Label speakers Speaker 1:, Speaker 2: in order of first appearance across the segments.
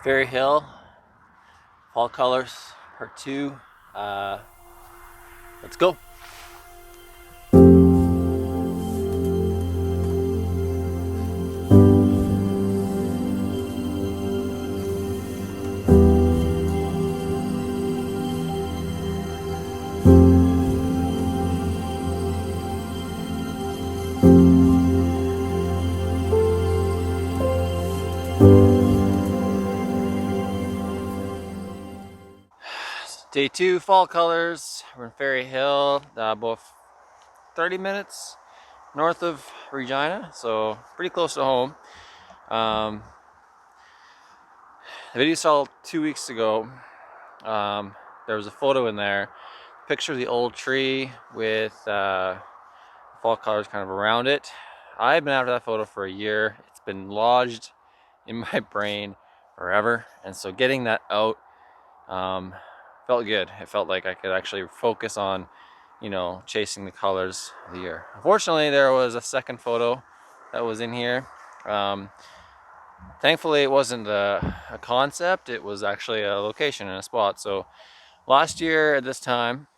Speaker 1: Fairy Hill, Fall Colors, Part 2. Let's go. Day 2, Fall Colors. We're in Fairy Hill, about 30 minutes north of Regina, so pretty close to home. The video you saw 2 weeks ago, there was a photo in there, picture of the old tree with fall colors kind of around it. I've been after that photo for a year. It's been lodged in my brain forever, and so getting that out felt good. It felt like I could actually focus on, chasing the colors of the year. Unfortunately, there was a second photo that was in here. Thankfully, it wasn't a concept. It was actually a location and a spot. So last year at this time,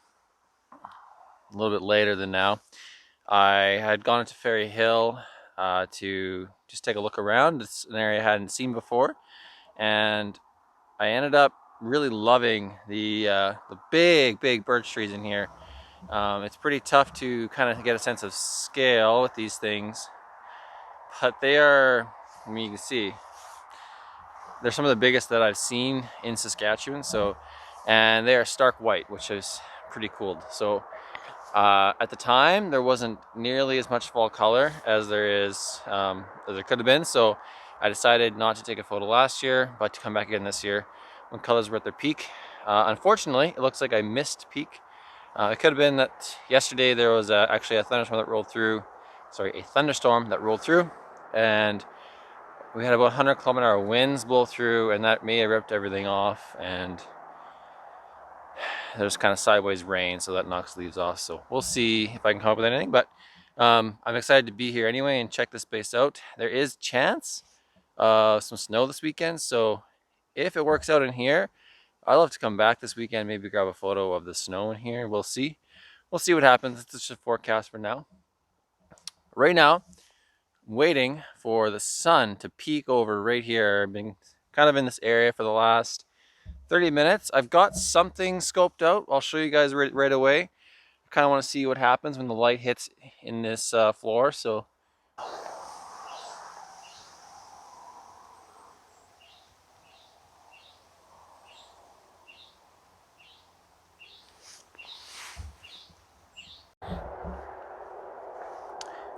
Speaker 1: a little bit later than now, I had gone into Fairy Hill to just take a look around. It's an area I hadn't seen before, and I ended up really loving the big birch trees in here. It's pretty tough to kind of get a sense of scale with these things, but they are, I mean, you can see, they're some of the biggest that I've seen in Saskatchewan. So, and they are stark white, which is pretty cool. So at the time, there wasn't nearly as much fall color as there is, as there could have been. So I decided not to take a photo last year, but to come back again this year when colors were at their peak. Unfortunately, it looks like I missed peak. It could have been that yesterday there was actually a thunderstorm that rolled through. A thunderstorm that rolled through, and we had about 100-kilometer-hour winds blow through, and that may have ripped everything off. And there's kind of sideways rain, so that knocks leaves off. So we'll see if I can come up with anything. But I'm excited to be here anyway and check this place out. There is chance of some snow this weekend, so if it works out in here, I'd love to come back this weekend, maybe grab a photo of the snow in here. We'll see. We'll see what happens. It's just a forecast for now. Right now, I'm waiting for the sun to peek over right here. I've been kind of in this area for the last 30 minutes. I've got something scoped out. I'll show you guys right away. I kind of want to see what happens when the light hits in this floor. So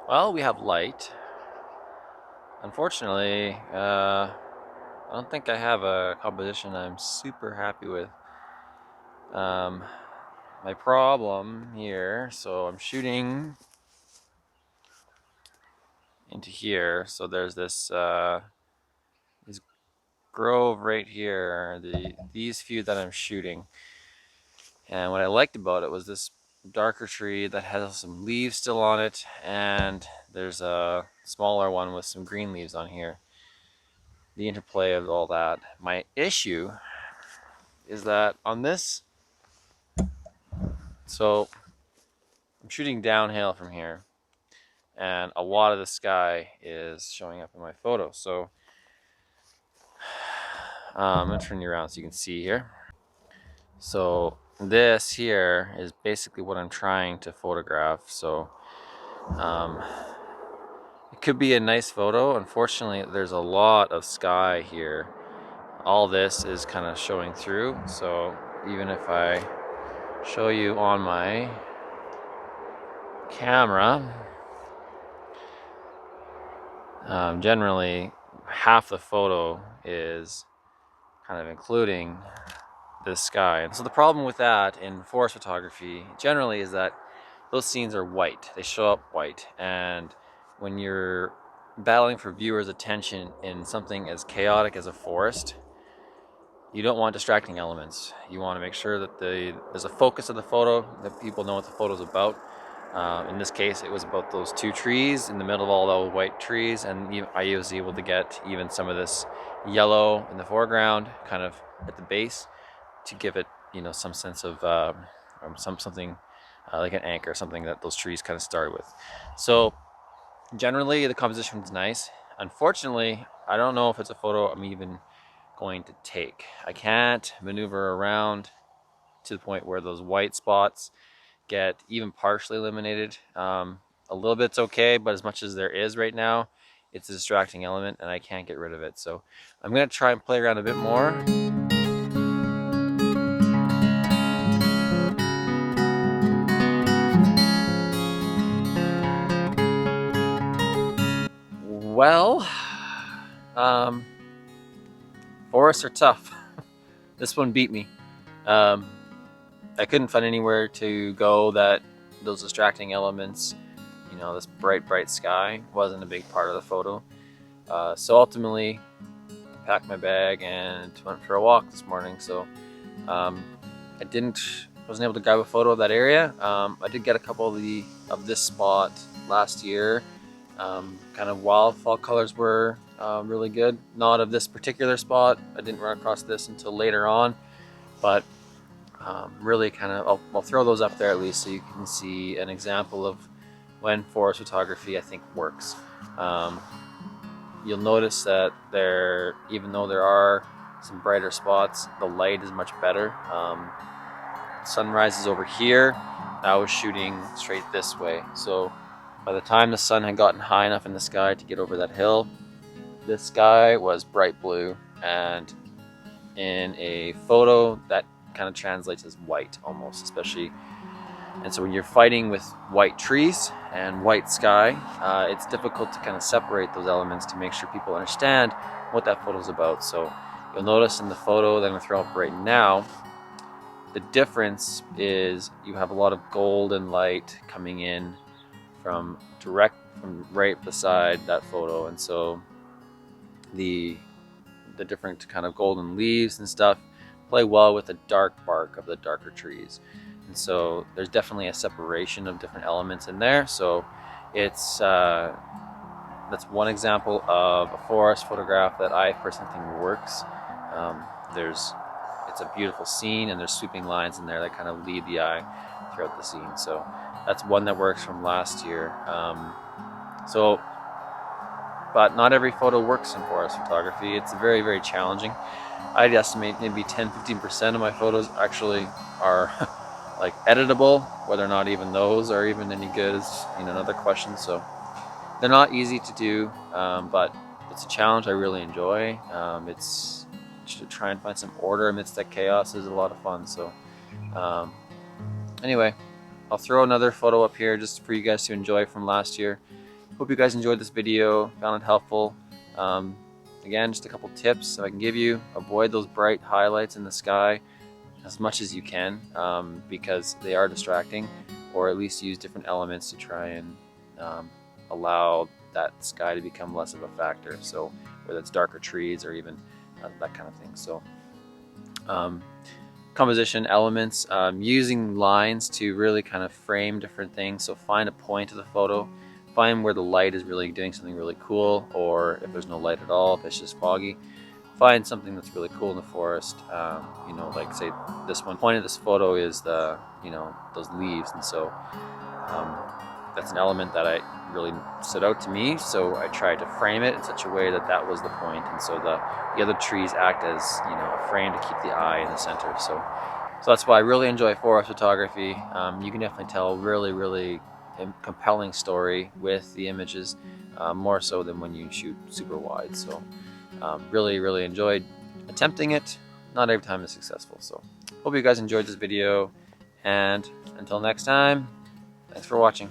Speaker 1: well, we have light. Unfortunately, I don't think I have a composition I'm super happy with. My problem here, so I'm shooting into here. So there's this grove right here, these few that I'm shooting. And what I liked about it was this darker tree that has some leaves still on it, and there's a smaller one with some green leaves on here. The interplay of all that. My issue is that on this, so I'm shooting downhill from here, and a lot of the sky is showing up in my photo. So I'm gonna turn you around so you can see here. So this here is basically what I'm trying to photograph. So it could be a nice photo. Unfortunately, there's a lot of sky here. All this is kind of showing through. So even if I show you on my camera, generally half the photo is kind of including this sky. And so the problem with that in forest photography generally is that those scenes are white. They show up white. And when you're battling for viewers' attention in something as chaotic as a forest, you don't want distracting elements. You want to make sure that there's a focus of the photo, that people know what the photo's about. In this case, it was about those two trees in the middle of all those white trees, and I was able to get even some of this yellow in the foreground, kind of at the base, to give it, some sense of something like an anchor, something that those trees kind of started with. So generally, the composition is nice. Unfortunately, I don't know if it's a photo I'm even going to take. I can't maneuver around to the point where those white spots get even partially eliminated. A little bit's okay, but as much as there is right now, it's a distracting element and I can't get rid of it. So I'm gonna try and play around a bit more. Well, forests are tough. This one beat me. I couldn't find anywhere to go that those distracting elements, this bright sky wasn't a big part of the photo. So ultimately, I packed my bag and went for a walk this morning. So I wasn't able to grab a photo of that area. I did get a couple of this spot last year. Kind of wildfall colors were really good. Not of this particular spot. I didn't run across this until later on, but really kind of, I'll throw those up there at least so you can see an example of when forest photography I think works. You'll notice that even though there are some brighter spots, the light is much better. Sunrise is over here. I was shooting straight this way, so by the time the sun had gotten high enough in the sky to get over that hill, this sky was bright blue, and in a photo that kind of translates as white almost, especially. And so when you're fighting with white trees and white sky, it's difficult to kind of separate those elements to make sure people understand what that photo is about. So you'll notice in the photo that I'm going to throw up right now, the difference is you have a lot of golden light coming in from right beside that photo, and so the different kind of golden leaves and stuff play well with the dark bark of the darker trees. And so there's definitely a separation of different elements in there. So it's that's one example of a forest photograph that I personally think works. It's a beautiful scene, and there's sweeping lines in there that kind of lead the eye throughout the scene. So that's one that works from last year. But not every photo works in forest photography. It's very challenging. I'd estimate maybe 10-15% of my photos actually are like editable. Whether or not even those are even any good is another question. So they're not easy to do, but it's a challenge I really enjoy. It's to try and find some order amidst that chaos is a lot of fun. So anyway, I'll throw another photo up here just for you guys to enjoy from last year. Hope you guys enjoyed this video, found it helpful. Again, just a couple tips that I can give you. Avoid those bright highlights in the sky as much as you can, because they are distracting, or at least use different elements to try and allow that sky to become less of a factor. So whether it's darker trees or even that kind of thing. So composition elements, using lines to really kind of frame different things. So find a point of the photo, find where the light is really doing something really cool, or if there's no light at all, if it's just foggy, find something that's really cool in the forest. Like say this one point of this photo is the those leaves, and so that's an element that I really stood out to me, so I tried to frame it in such a way that was the point, and so the other trees act as a frame to keep the eye in the center. So that's why I really enjoy forest photography. You can definitely tell really compelling story with the images, more so than when you shoot super wide. So really enjoyed attempting it. Not every time is successful. So hope you guys enjoyed this video, and until next time, thanks for watching.